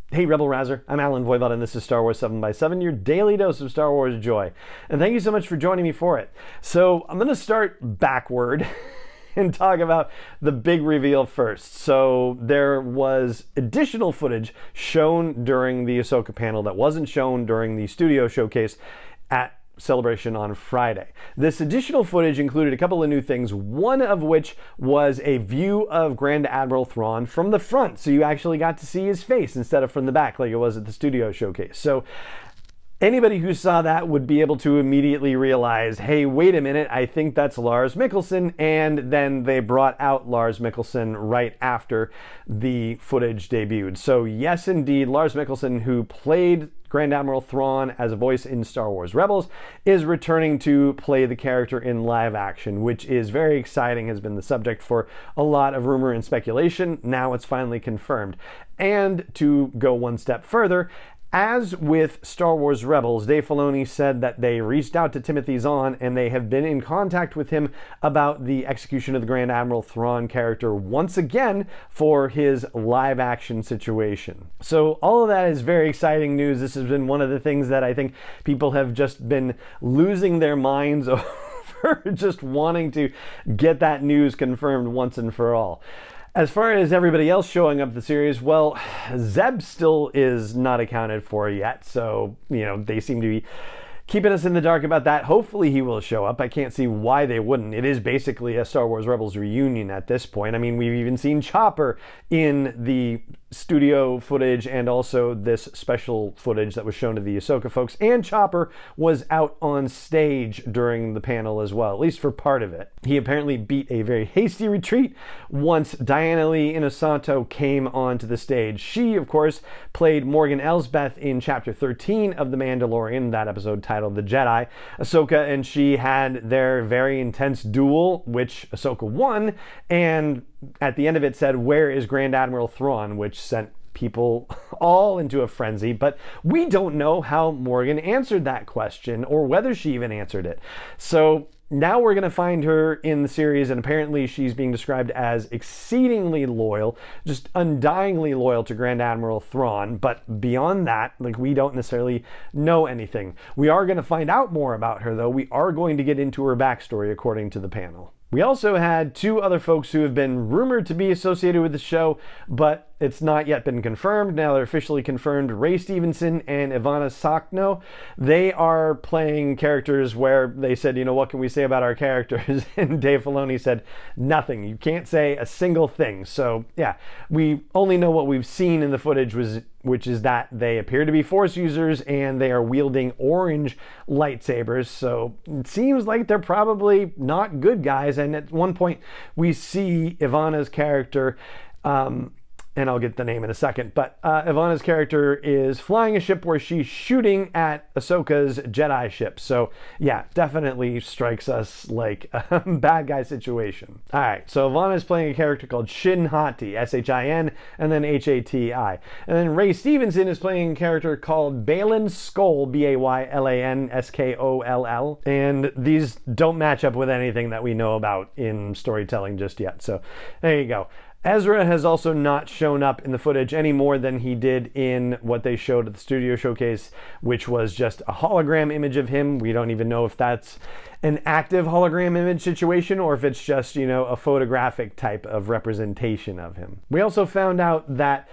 Hey Rebel Rouser, I'm Alan Voivod and this is Star Wars 7x7, your daily dose of Star Wars joy. And thank you so much for joining me for it. So I'm going to start backward and talk about the big reveal first. So there was additional footage shown during the Ahsoka panel that wasn't shown during the studio showcase at Celebration on Friday. This additional footage included a couple of new things, one of which was a view of Grand Admiral Thrawn from the front, so you actually got to see his face instead of from the back like it was at the studio showcase. So anybody who saw that would be able to immediately realize, hey, wait a minute, I think that's Lars Mikkelsen, and then they brought out Lars Mikkelsen right after the footage debuted. So yes, indeed, Lars Mikkelsen, who played Grand Admiral Thrawn as a voice in Star Wars Rebels, is returning to play the character in live action, which is very exciting, has been the subject for a lot of rumor and speculation. Now it's finally confirmed. And to go one step further, as with Star Wars Rebels, Dave Filoni said that they reached out to Timothy Zahn and they have been in contact with him about the execution of the Grand Admiral Thrawn character once again for his live action situation. So all of that is very exciting news. This has been one of the things that I think people have just been losing their minds over, just wanting to get that news confirmed once and for all. As far as everybody else showing up the series, well, Zeb still is not accounted for yet, so, you know, they seem to be keeping us in the dark about that. Hopefully he will show up. I can't see why they wouldn't. It is basically a Star Wars Rebels reunion at this point. I mean, we've even seen Chopper in the studio footage and also this special footage that was shown to the Ahsoka folks, and Chopper was out on stage during the panel as well, at least for part of it. He apparently beat a very hasty retreat once Diana Lee Inosanto came onto the stage. She, of course, played Morgan Elsbeth in Chapter 13 of The Mandalorian, that episode titled The Jedi. Ahsoka and she had their very intense duel, which Ahsoka won, and at the end of it said, "Where is Grand Admiral Thrawn?" which sent people all into a frenzy, but we don't know how Morgan answered that question or whether she even answered it. So now we're going to find her in the series, and apparently she's being described as exceedingly loyal, just undyingly loyal to Grand Admiral Thrawn, but beyond that, like, we don't necessarily know anything. We are going to find out more about her, though. We are going to get into her backstory according to the panel. We also had two other folks who have been rumored to be associated with the show, but it's not yet been confirmed. Now they're officially confirmed. Ray Stevenson and Ivana Sakno. They are playing characters where they said, you know, what can we say about our characters? And Dave Filoni said, nothing. You can't say a single thing. So yeah, we only know what we've seen in the footage, which is that they appear to be Force users and they are wielding orange lightsabers. So it seems like they're probably not good guys. And at one point we see Ivana's character, and I'll get the name in a second, but Ivana's character is flying a ship where she's shooting at Ahsoka's Jedi ship. So yeah, definitely strikes us like a bad guy situation. All right, so Ivana is playing a character called Shin Hati, S-H-I-N, and then H-A-T-I. And then Ray Stevenson is playing a character called Baylan Skoll, B-A-Y-L-A-N-S-K-O-L-L. And these don't match up with anything that we know about in storytelling just yet. So there you go. Ezra has also not shown up in the footage any more than he did in what they showed at the studio showcase, which was just a hologram image of him. We don't even know if that's an active hologram image situation or if it's just, you know, a photographic type of representation of him. We also found out that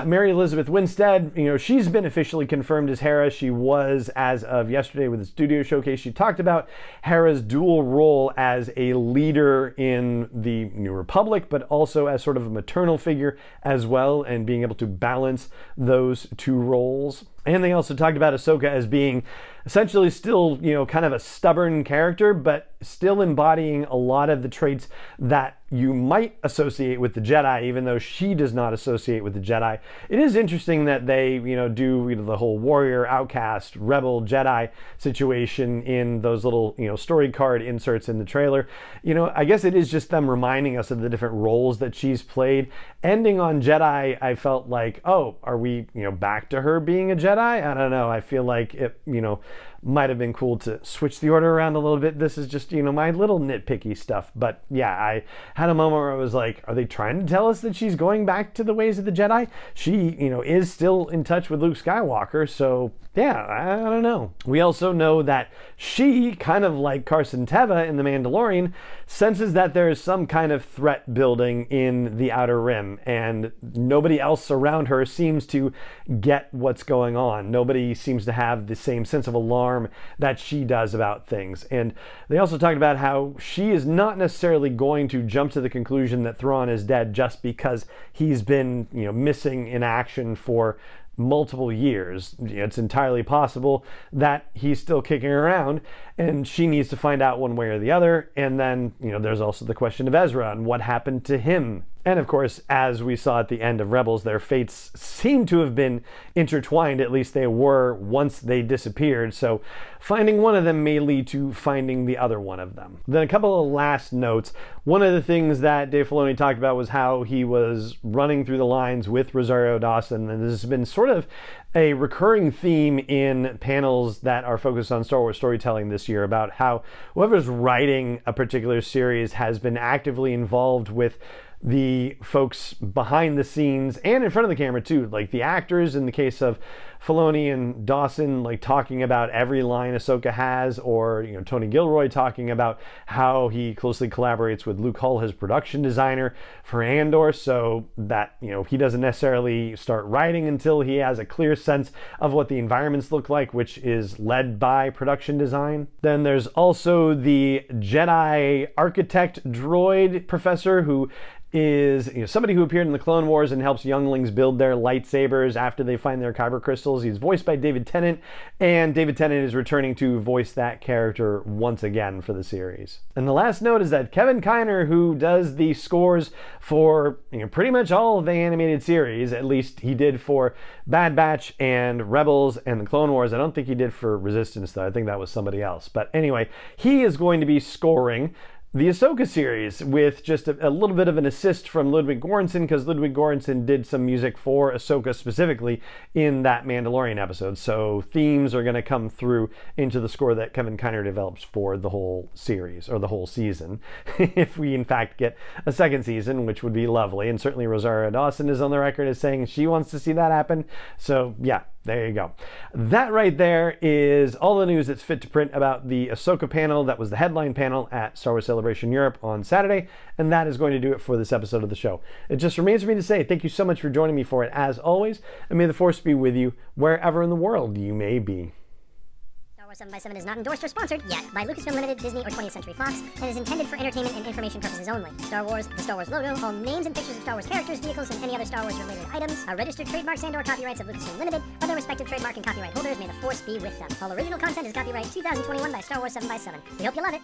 Mary Elizabeth Winstead, you know, she's been officially confirmed as Hera. She was, as of yesterday with the studio showcase, she talked about Hera's dual role as a leader in the New Republic, but also as sort of a maternal figure as well, and being able to balance those two roles. And they also talked about Ahsoka as being essentially still, you know, kind of a stubborn character, but still embodying a lot of the traits that you might associate with the Jedi, even though she does not associate with the Jedi. It is interesting that they, you know, do, you know, the whole warrior, outcast, rebel, Jedi situation in those little, you know, story card inserts in the trailer. You know, I guess it is just them reminding us of the different roles that she's played. Ending on Jedi, I felt like, oh, are we, you know, back to her being a Jedi? I don't know. I feel like it, you know, might have been cool to switch the order around a little bit. This is just, you know, my little nitpicky stuff. But yeah, I had a moment where I was like, are they trying to tell us that she's going back to the ways of the Jedi? She, you know, is still in touch with Luke Skywalker, so yeah, I don't know. We also know that she, kind of like Carson Teva in The Mandalorian, senses that there is some kind of threat building in the Outer Rim, and nobody else around her seems to get what's going on. Nobody seems to have the same sense of alarm that she does about things. And they also talked about how she is not necessarily going to jump to the conclusion that Thrawn is dead just because he's been, you know, missing in action for multiple years. It's entirely possible that he's still kicking around, and she needs to find out one way or the other. And then, you know, there's also the question of Ezra and what happened to him. And of course, as we saw at the end of Rebels, their fates seem to have been intertwined. At least they were once they disappeared. So finding one of them may lead to finding the other one of them. Then a couple of last notes. One of the things that Dave Filoni talked about was how he was running through the lines with Rosario Dawson. And this has been sort of a recurring theme in panels that are focused on Star Wars storytelling this year, about how whoever's writing a particular series has been actively involved with the folks behind the scenes and in front of the camera too, like the actors in the case of Filoni and Dawson, like talking about every line Ahsoka has, or, you know, Tony Gilroy talking about how he closely collaborates with Luke Hull, his production designer for Andor, so that, you know, he doesn't necessarily start writing until he has a clear sense of what the environments look like, which is led by production design. Then there's also the Jedi architect droid professor, who is, you know, somebody who appeared in the Clone Wars and helps younglings build their lightsabers after they find their kyber crystals. He's voiced by David Tennant, and David Tennant is returning to voice that character once again for the series. And the last note is that Kevin Kiner, who does the scores for, you know, pretty much all of the animated series, at least he did for Bad Batch and Rebels and the Clone Wars. I don't think he did for Resistance though. I think that was somebody else. But anyway, he is going to be scoring the Ahsoka series with just a little bit of an assist from Ludwig Göransson, because Ludwig Göransson did some music for Ahsoka specifically in that Mandalorian episode. So themes are going to come through into the score that Kevin Kiner develops for the whole series, or the whole season, if we in fact get a second season, which would be lovely. And certainly Rosario Dawson is on the record as saying she wants to see that happen. So yeah, there you go. That right there is all the news that's fit to print about the Ahsoka panel. That was the headline panel at Star Wars Celebration Europe on Saturday, and that is going to do it for this episode of the show. It just remains for me to say thank you so much for joining me for it, as always, and may the Force be with you wherever in the world you may be. Star Wars 7x7 is not endorsed or sponsored yet by Lucasfilm Limited, Disney, or 20th Century Fox, and is intended for entertainment and information purposes only. Star Wars, the Star Wars logo, all names and pictures of Star Wars characters, vehicles, and any other Star Wars related items are registered trademarks and/or copyrights of Lucasfilm Limited, or their respective trademark and copyright holders. May the Force be with them. All original content is copyright 2021 by Star Wars 7x7. We hope you love it.